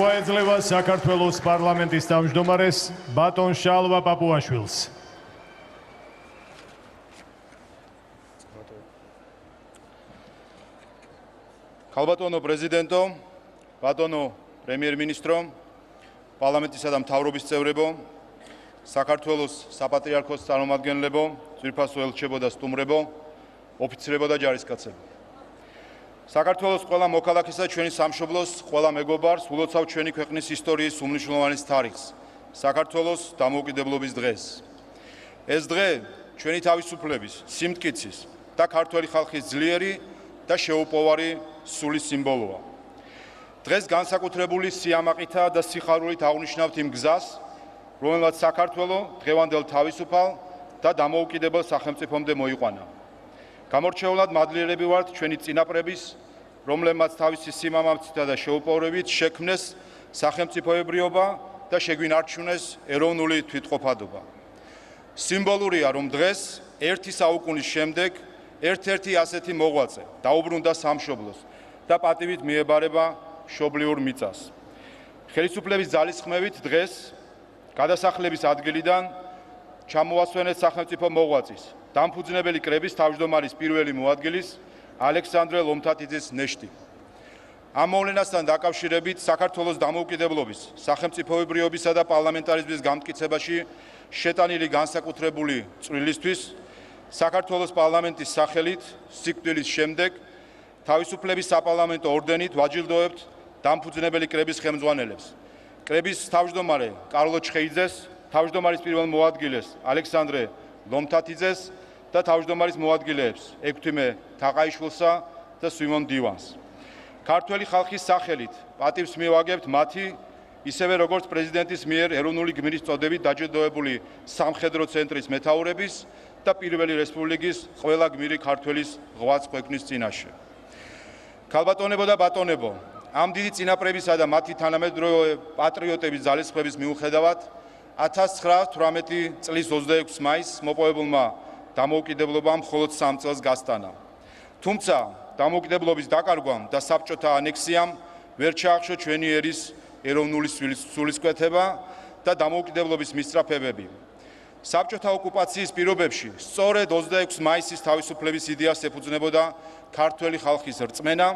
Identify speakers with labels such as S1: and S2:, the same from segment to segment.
S1: სიტყვა ეძლევა საქართველოს პარლამენტის თავმჯდომარეს ბატონ შალვა პაპუაშვილს.
S2: ქალბატონო პრეზიდენტო, ბატონო პრემიერ-მინისტრო, პარლამენტისა და მთავრობის წევრებო, საქართველოს საპატრიარქოს წარმომადგენლებო, ძვირფასო ელჩებო და სტუმრებო, ოფიცრებო და ჯარისკაცებო. საქართველოს ყველა მოქალაქესა ჩვენი სამშობლოს, ყველა მეგობარს ულოცავ ჩვენი ქვეყნის ისტორიის უმნიშვნელოვანეს თარიღს, საქართველოს დამოუკიდებლობის დღეს. ეს დღე ჩვენი თავისუფლების, სიმტკიცის და ქართველი ხალხის ძლიერი და შეუპოვარი სულის სიმბოლოა. დღეს განსაკუთრებული სიამაყითა და სიხარულით აღნიშნავთ იმ გზას, რომელმაც საქართველო დღევანდელ თავისუფალ და დამოუკიდებელ სახელმწიფომდე მოიყვანა. გამორჩეულად მადლიერები ვართ ჩვენი წინაპრების, რომლებმაც თავისი სიმამაცითა და შეუპოვრებით შექმნეს სახელმწიფოებრიობა და შეგვინარჩუნეს ეროვნული თვითყოფადობა. სიმბოლურია, რომ დღეს ერთი საუკუნის შემდეგ ერთ-ერთი ასეთი მოღვაწე დაუბრუნდა სამშობლოს და პატივით მიებარება მშობლიურ მიწას. ხელისუფლების ძალისხმევით დღეს გადასახლების ადგილიდან ჩამოასვენეთ სახელმწიფო მოღვაწის, დამფუძნებელი კრების თავმჯდომარის პირველი მოადგილის ალექსანდრე ლომთათიძის ნეშტი. ამ მოვლენასთან დაკავშირებით საქართველოს დამოუკიდებლობის, სახელმწიფოებრიობისა და პარლამენტარიზმის გამტკიცებაში შეტანილი განსაკუთრებული წვლილისთვის საქართველოს პარლამენტის სახელით სიკვდილის შემდეგ თავისუფლების საპარლამენტო ორდენით ვაჯილდოებთ დამფუძნებელი კრების ხელმძღვანელებს, კრების თავმჯდომარე კარლო ჩხეიძეს, თავმჯდომარის პირველ მოადგილეს ალექსანდრე ლომთათიძეს და თავმჯდომარის მოადგილეებს ექვთიმე თაყაიშვილსა და სვიმონ დივანს. ქართველი ხალხის სახელით პატივს მივაგებთ მათი, ისევე როგორც პრეზიდენტის მიერ ეროვნული გმირის წოდებით დაჯილდოებული სამხედრო ცენტრის მეთაურების და პირველი რესპუბლიკის ყველა გმირი ქართველის ღვაწ ქვეყნის წინაშე. ქალბატონებო და ბატონებო, ამ დიდი წინაპრებისა და მათი თანამედროვე პატრიოტების ძალისხმების მიუხედავად 1918 წლის 26 მაისს მოპოვებულმა დამოუკიდებლობამ მხოლოდ 3 წელს გასტანა. თუმცა დამოუკიდებლობის დაკარგვამ და საბჭოთა ანექსიამ ვერ ჩაახშო ჩვენი ერის ეროვნული სულისკვეთება და დამოუკიდებლობის მისწრაფებები. საბჭოთა ოკუპაციის პირობებში სწორედ 26 მაისის თავისუფლების იდეას ეფუძნებოდა ქართველი ხალხის რწმენა,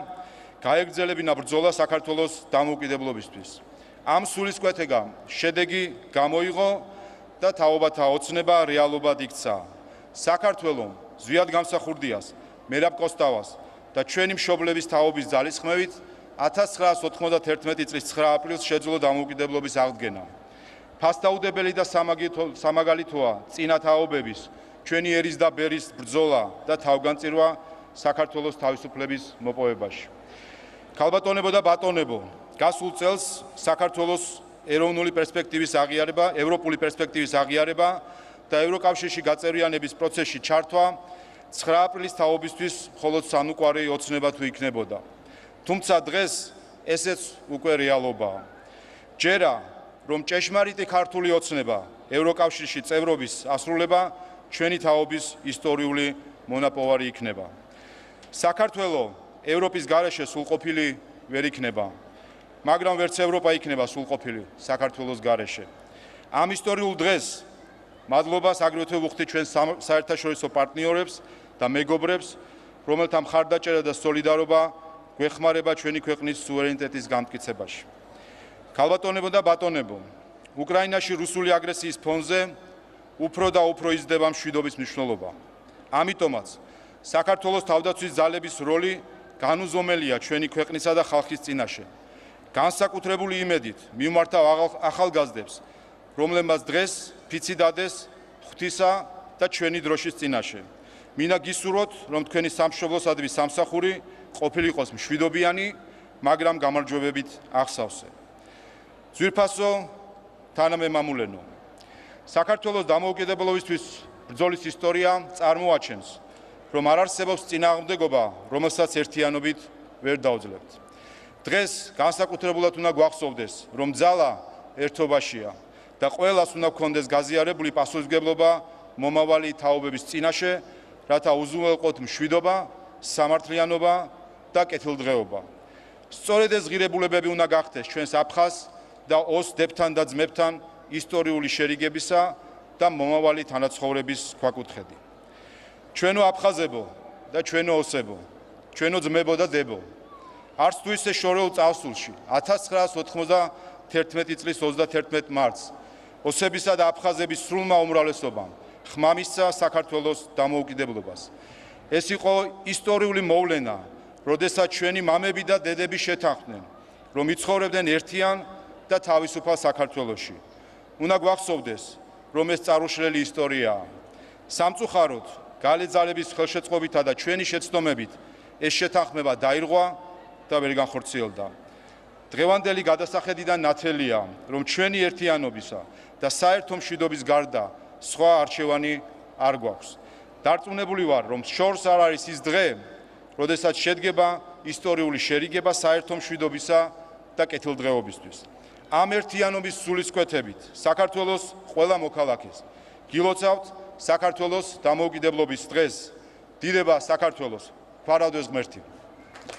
S2: გაეგრძელებინა ბრძოლა საქართველოს დამოუკიდებლობისთვის. ამ სულისკვეთებამ შედეგი გამოიღო და თაობათა ოცნება რეალობად იქცა. საქართველომ ზვიად გამსახურდიას, მერაბ კოსტავას და ჩვენი მშობლების თაობის ძალისხმევით 1991 წლის 9 აპრილს შეძლო დამოუკიდებლობის აღდგენა. ფასდაუდებელი და სამაგალითოა წინა თაობების, ჩვენი ერის და ბერის ბრძოლა და თავგანწირვა საქართველოს თავისუფლების მოპოვებაში. ქალბატონებო და ბატონებო, გასულ წელს საქართველოს ეროვნული პერსპექტივის აღიარება, ევროპული პერსპექტივის აღიარება და ევროკავშირში გაწევრიანების პროცესში ჩართვა 9 აპრილის თაობისთვის მხოლოდ სანუკვარი ოცნება თუ იქნებოდა. თუმცა დღეს ესეც უკვე რეალობაა. ჯერა რომ ჭეშმარიტი ქართული ოცნება ევროკავშირში წევრობის ასრულება ჩვენი თაობის ისტორიული მონაპოვარი იქნება. საქართველო ევროპის გარეშე სრულყოფილი ვერ იქნება, მაგრამ ვერც ევროპა იქნება სრულყოფილი საქართველოს გარეშე. ამ ისტორიულ დღეს მადლობას აგრეთვე ვუხდით ჩვენ საერთაშორისო პარტნიორებს და მეგობრებს, რომელთა მხარდაჭერა და სოლიდარობა გვეხმარება ჩვენი ქვეყნის სუვერენიტეტის გამტკიცებაში. ქალბატონებო და ბატონებო, უკრაინაში რუსული აგრესიის ფონზე უფრო და უფრო იზრდება მშვიდობის მნიშვნელობა. ამიტომაც საქართველოს თავდაცვის ძალების როლი განუზომელია ჩვენი ქვეყნისა და ხალხის წინაშე. განსაკუთრებული იმედით მივმართავ ახალგაზრდებს, რომლებმაც დღეს ფიცი დადეს ღვთისა და ჩვენი დროშის წინაშე. მინდა გისურვოთ, რომ თქვენი სამშობლოსადმი სამსახური ყოფილიყოს მშვიდობიანი, მაგრამ გამარჯვებებით აღსავსე. ძვირფასო თანამემამულენო, საქართველოს დამოუკიდებლობისთვის ბრძოლის ისტორია წარმოაჩენს, რომ არ არსებობს წინააღმდეგობა, რომელსაც ერთიანობით ვერ დავძლებთ. დღეს განსაკუთრებულად უნდა გვახსოვდეს, რომ ძალა ერთობაშია და ყველას უნდა გქონდეს გაზიარებული პასუხისმგებლობა მომავალი თაობების წინაშე, რათა უზრუნველყოთ მშვიდობა, სამართლიანობა და კეთილდღეობა. სწორედ ეს ღირებულებები უნდა გახდეს ჩვენს აფხაზ და ოს დებთან და ძმებთან ისტორიული შერიგებისა და მომავალი თანაცხოვრების ქვაკუთხედი. ჩვენო აფხაზებო და ჩვენო ოსებო, ჩვენო ძმებო და დებო, არც თუ ისე შორეულ წარსულში 1991 წლის 31 მარტს ოსებისა და აფხაზების სრულმა უმრავლესობამ ხმა მისცა საქართველოს დამოუკიდებლობას. ეს იყო ისტორიული მოვლენა, როდესაც ჩვენი მამები და დედები შეთანხმდნენ, რომ იცხოვრებდნენ ერთიან და თავისუფალ საქართველოში. უნდა გვახსოვდეს, რომ ეს წარუშლელი ისტორიაა. სამწუხაროდ, გალეძალების ხელშეწყობითა და ჩვენი შეცდომებით ეს შეთანხმება დაირღვა და ვერ განხორციელდა. დღევანდელი გადასახედიდან ნათელია, რომ ჩვენი ერთიანობისა და საერთო მშვიდობის გარდა სხვა არჩევანი არ გვაქვს. დარწმუნებული ვარ, რომ შორს არ არის ის დღე, როდესაც შედგება ისტორიული შერიგება საერთო მშვიდობისა და კეთილდღეობისთვის. ამ ერთიანობის სულისკვეთებით საქართველოს ყველა მოქალაქეს გილოცავთ საქართველოს დამოუკიდებლობის დღეს. დიდება საქართველოს, ფარავდეს ღმერთი.